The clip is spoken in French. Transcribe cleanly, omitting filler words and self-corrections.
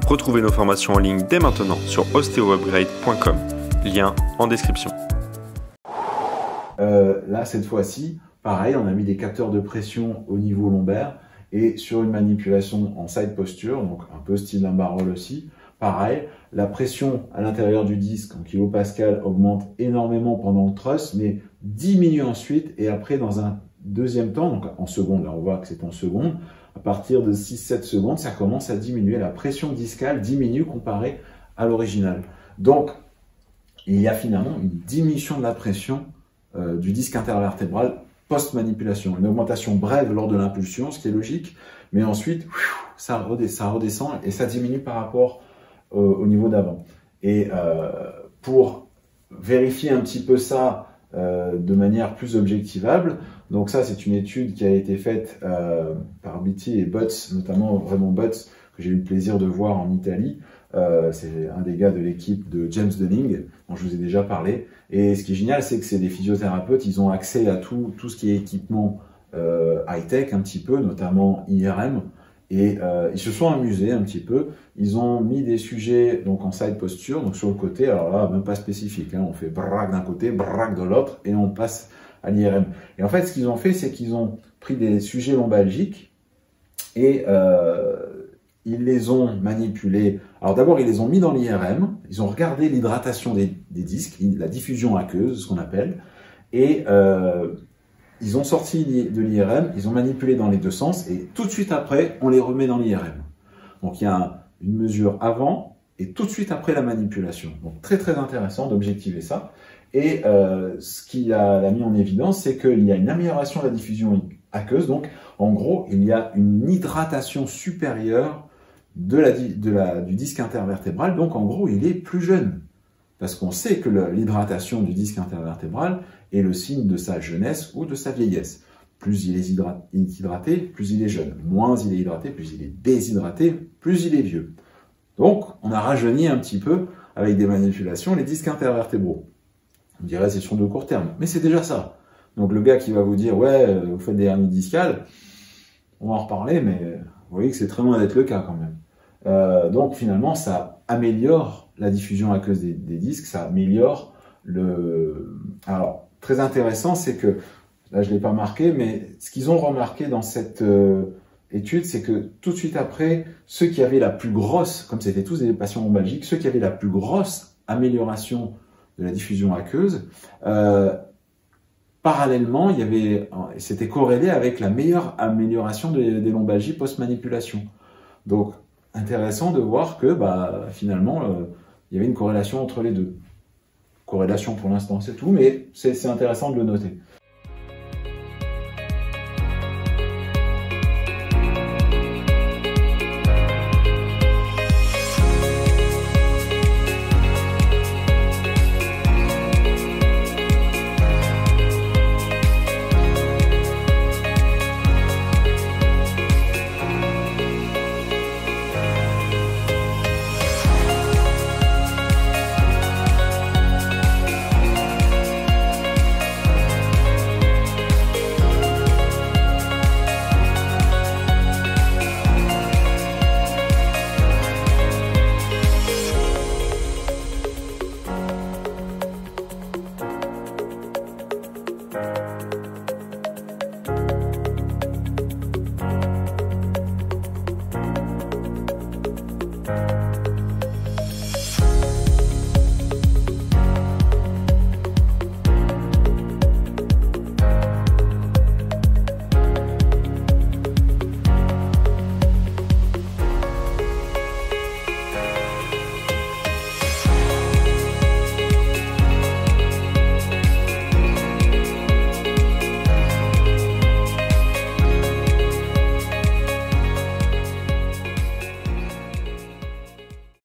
Retrouvez nos formations en ligne dès maintenant sur osteoupgrade.com. Lien en description. Là, cette fois-ci, pareil, on a mis des capteurs de pression au niveau lombaire et sur une manipulation en side posture, donc un peu style lumbar roll aussi. Pareil, la pression à l'intérieur du disque en kilopascal augmente énormément pendant le thrust, mais diminue ensuite et après dans un deuxième temps, donc en secondes, là on voit que c'est en secondes, à partir de 6-7 secondes, ça commence à diminuer. La pression discale diminue comparée à l'original. Donc, il y a finalement une diminution de la pression du disque intervertébral post-manipulation. Une augmentation brève lors de l'impulsion, ce qui est logique, mais ensuite, ça redescend et ça diminue par rapport au niveau d'avant. Et pour vérifier un petit peu ça de manière plus objectivable, donc ça c'est une étude qui a été faite par Beatty et Butts, notamment vraiment Butts, que j'ai eu le plaisir de voir en Italie. C'est un des gars de l'équipe de James Dunning, dont je vous ai déjà parlé. Et ce qui est génial, c'est que c'est des physiothérapeutes, ils ont accès à tout ce qui est équipement high-tech un petit peu, notamment IRM. Et ils se sont amusés un petit peu. Ils ont mis des sujets donc en side posture, donc sur le côté. Alors là, même pas spécifique. Hein, on fait braque d'un côté, braque de l'autre, et on passe à l'IRM. Et en fait, ce qu'ils ont fait, c'est qu'ils ont pris des sujets lombalgiques et ils les ont manipulés. Alors d'abord, ils les ont mis dans l'IRM. Ils ont regardé l'hydratation des disques, la diffusion aqueuse, ce qu'on appelle, et ils ont sorti de l'IRM, ils ont manipulé dans les deux sens, et tout de suite après, on les remet dans l'IRM. Donc il y a une mesure avant, et tout de suite après la manipulation. Donc très très intéressant d'objectiver ça. Et ce qu'il a mis en évidence, c'est qu'il y a une amélioration de la diffusion aqueuse. Donc en gros, il y a une hydratation supérieure du disque intervertébral. Donc en gros, il est plus jeune. Parce qu'on sait que l'hydratation du disque intervertébral est le signe de sa jeunesse ou de sa vieillesse. Plus il est hydraté, plus il est jeune. Moins il est hydraté, plus il est déshydraté, plus il est vieux. Donc, on a rajeuni un petit peu, avec des manipulations, les disques intervertébraux. On dirait c'est sur de court terme, mais c'est déjà ça. Donc le gars qui va vous dire « Ouais, vous faites des hernies discales », on va en reparler, mais vous voyez que c'est très loin d'être le cas quand même. Donc finalement, ça améliore la diffusion aqueuse des disques, ça améliore Alors, très intéressant, c'est que, là je ne l'ai pas marqué, mais ce qu'ils ont remarqué dans cette étude, c'est que tout de suite après, ceux qui avaient la plus grosse, comme c'était tous des patients lombalgiques, ceux qui avaient la plus grosse amélioration de la diffusion aqueuse, parallèlement, c'était corrélé avec la meilleure amélioration des lombalgies post-manipulation. Donc, intéressant de voir que finalement, il y avait une corrélation entre les deux. Corrélation pour l'instant, c'est tout, mais c'est intéressant de le noter.